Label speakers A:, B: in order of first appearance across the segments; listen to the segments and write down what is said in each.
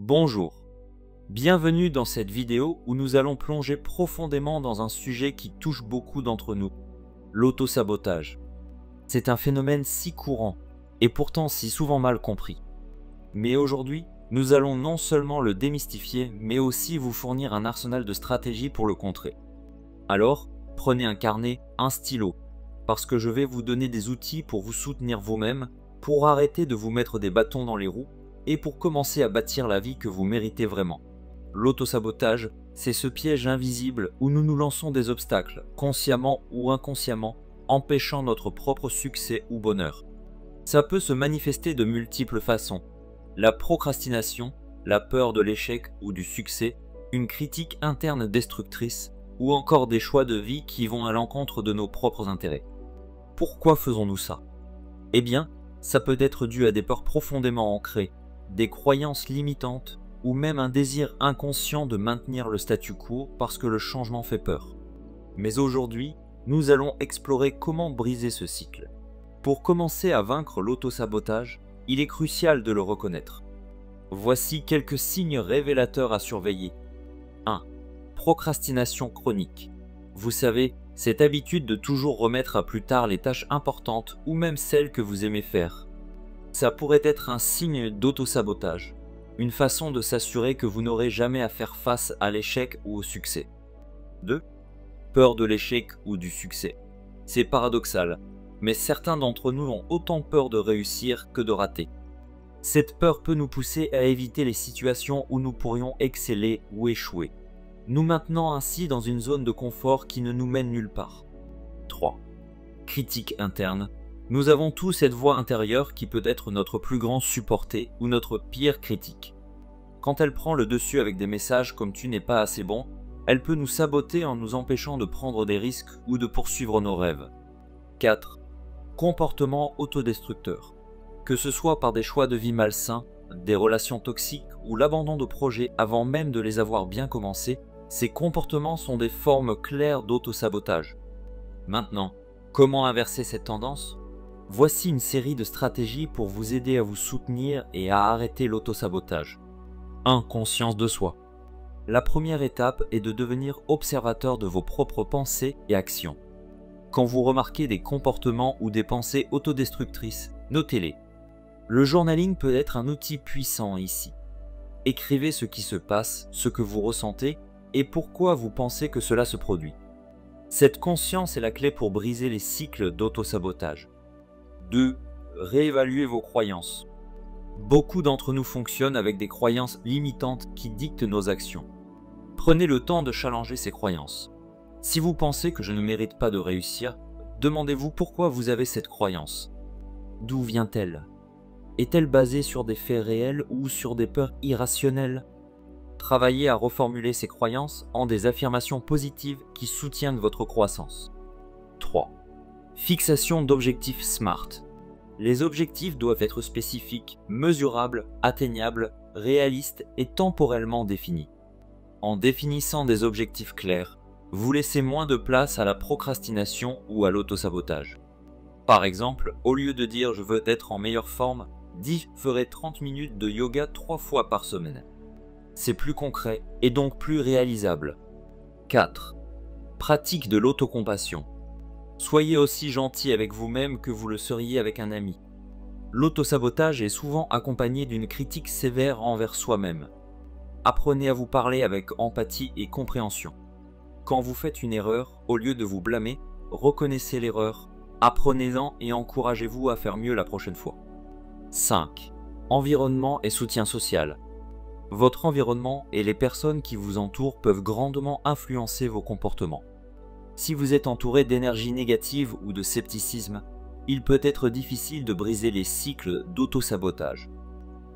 A: Bonjour, bienvenue dans cette vidéo où nous allons plonger profondément dans un sujet qui touche beaucoup d'entre nous, l'autosabotage. C'est un phénomène si courant et pourtant si souvent mal compris. Mais aujourd'hui, nous allons non seulement le démystifier, mais aussi vous fournir un arsenal de stratégies pour le contrer. Alors, prenez un carnet, un stylo, parce que je vais vous donner des outils pour vous soutenir vous-même, pour arrêter de vous mettre des bâtons dans les roues, et pour commencer à bâtir la vie que vous méritez vraiment. L'autosabotage, c'est ce piège invisible où nous nous lançons des obstacles, consciemment ou inconsciemment, empêchant notre propre succès ou bonheur. Ça peut se manifester de multiples façons. La procrastination, la peur de l'échec ou du succès, une critique interne destructrice, ou encore des choix de vie qui vont à l'encontre de nos propres intérêts. Pourquoi faisons-nous ça? Eh bien, ça peut être dû à des peurs profondément ancrées, des croyances limitantes ou même un désir inconscient de maintenir le statu quo parce que le changement fait peur. Mais aujourd'hui, nous allons explorer comment briser ce cycle. Pour commencer à vaincre l'autosabotage, il est crucial de le reconnaître. Voici quelques signes révélateurs à surveiller. 1. Procrastination chronique. Vous savez, cette habitude de toujours remettre à plus tard les tâches importantes ou même celles que vous aimez faire. Ça pourrait être un signe d'autosabotage, une façon de s'assurer que vous n'aurez jamais à faire face à l'échec ou au succès. 2. Peur de l'échec ou du succès. C'est paradoxal, mais certains d'entre nous ont autant peur de réussir que de rater. Cette peur peut nous pousser à éviter les situations où nous pourrions exceller ou échouer, nous maintenant ainsi dans une zone de confort qui ne nous mène nulle part. 3. Critique interne. Nous avons tous cette voix intérieure qui peut être notre plus grand supporter ou notre pire critique. Quand elle prend le dessus avec des messages comme « tu n'es pas assez bon », elle peut nous saboter en nous empêchant de prendre des risques ou de poursuivre nos rêves. 4. Comportement autodestructeur. Que ce soit par des choix de vie malsains, des relations toxiques ou l'abandon de projets avant même de les avoir bien commencés, ces comportements sont des formes claires d'autosabotage. Maintenant, comment inverser cette tendance ? Voici une série de stratégies pour vous aider à vous soutenir et à arrêter l'autosabotage. 1. Conscience de soi. La première étape est de devenir observateur de vos propres pensées et actions. Quand vous remarquez des comportements ou des pensées autodestructrices, notez-les. Le journaling peut être un outil puissant ici. Écrivez ce qui se passe, ce que vous ressentez et pourquoi vous pensez que cela se produit. Cette conscience est la clé pour briser les cycles d'autosabotage. 2. Réévaluez vos croyances. Beaucoup d'entre nous fonctionnent avec des croyances limitantes qui dictent nos actions. Prenez le temps de challenger ces croyances. Si vous pensez que je ne mérite pas de réussir, demandez-vous pourquoi vous avez cette croyance. D'où vient-elle? Est-elle basée sur des faits réels ou sur des peurs irrationnelles? Travaillez à reformuler ces croyances en des affirmations positives qui soutiennent votre croissance. 3. Fixation d'objectifs SMART. Les objectifs doivent être spécifiques, mesurables, atteignables, réalistes et temporellement définis. En définissant des objectifs clairs, vous laissez moins de place à la procrastination ou à l'autosabotage. Par exemple, au lieu de dire « je veux être en meilleure forme », dites « ferai 30 minutes de yoga 3 fois par semaine ». C'est plus concret et donc plus réalisable. 4. Pratique de l'autocompassion. Soyez aussi gentil avec vous-même que vous le seriez avec un ami. L'autosabotage est souvent accompagné d'une critique sévère envers soi-même. Apprenez à vous parler avec empathie et compréhension. Quand vous faites une erreur, au lieu de vous blâmer, reconnaissez l'erreur, apprenez-en et encouragez-vous à faire mieux la prochaine fois. 5. Environnement et soutien social. Votre environnement et les personnes qui vous entourent peuvent grandement influencer vos comportements. Si vous êtes entouré d'énergie négative ou de scepticisme, il peut être difficile de briser les cycles d'autosabotage.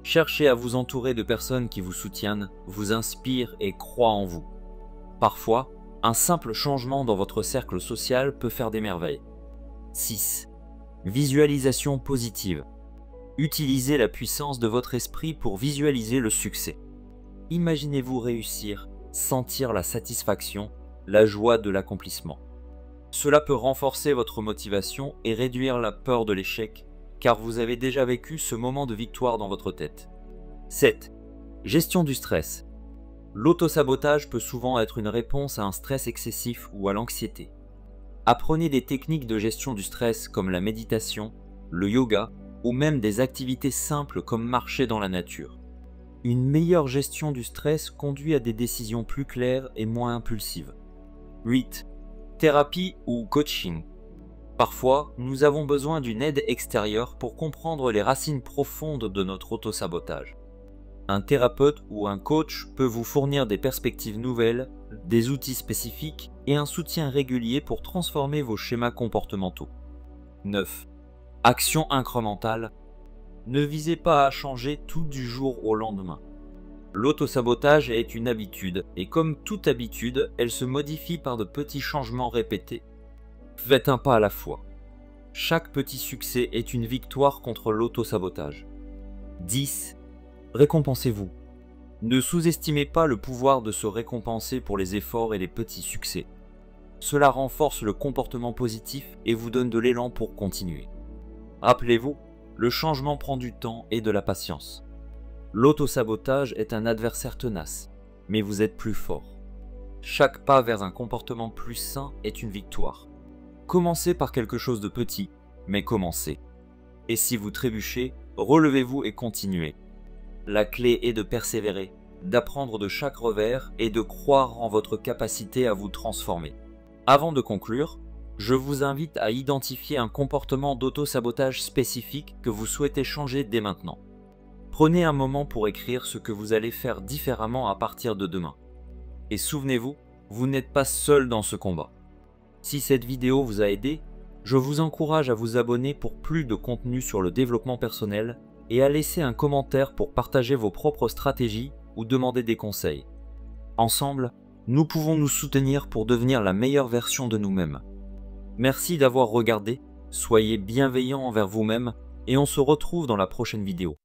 A: Cherchez à vous entourer de personnes qui vous soutiennent, vous inspirent et croient en vous. Parfois, un simple changement dans votre cercle social peut faire des merveilles. 6. Visualisation positive. Utilisez la puissance de votre esprit pour visualiser le succès. Imaginez-vous réussir, sentir la satisfaction, la joie de l'accomplissement. Cela peut renforcer votre motivation et réduire la peur de l'échec, car vous avez déjà vécu ce moment de victoire dans votre tête. 7. Gestion du stress. L'autosabotage peut souvent être une réponse à un stress excessif ou à l'anxiété. Apprenez des techniques de gestion du stress comme la méditation, le yoga ou même des activités simples comme marcher dans la nature. Une meilleure gestion du stress conduit à des décisions plus claires et moins impulsives. 8. Thérapie ou coaching. Parfois, nous avons besoin d'une aide extérieure pour comprendre les racines profondes de notre autosabotage. Un thérapeute ou un coach peut vous fournir des perspectives nouvelles, des outils spécifiques et un soutien régulier pour transformer vos schémas comportementaux. 9. Action incrémentale. Ne visez pas à changer tout du jour au lendemain. L'autosabotage est une habitude, et comme toute habitude, elle se modifie par de petits changements répétés. Faites un pas à la fois. Chaque petit succès est une victoire contre l'autosabotage. 10. Récompensez-vous. Ne sous-estimez pas le pouvoir de se récompenser pour les efforts et les petits succès. Cela renforce le comportement positif et vous donne de l'élan pour continuer. Rappelez-vous, le changement prend du temps et de la patience. L'autosabotage est un adversaire tenace, mais vous êtes plus fort. Chaque pas vers un comportement plus sain est une victoire. Commencez par quelque chose de petit, mais commencez. Et si vous trébuchez, relevez-vous et continuez. La clé est de persévérer, d'apprendre de chaque revers et de croire en votre capacité à vous transformer. Avant de conclure, je vous invite à identifier un comportement d'auto-sabotage spécifique que vous souhaitez changer dès maintenant. Prenez un moment pour écrire ce que vous allez faire différemment à partir de demain. Et souvenez-vous, vous n'êtes pas seul dans ce combat. Si cette vidéo vous a aidé, je vous encourage à vous abonner pour plus de contenu sur le développement personnel et à laisser un commentaire pour partager vos propres stratégies ou demander des conseils. Ensemble, nous pouvons nous soutenir pour devenir la meilleure version de nous-mêmes. Merci d'avoir regardé, soyez bienveillants envers vous-même et on se retrouve dans la prochaine vidéo.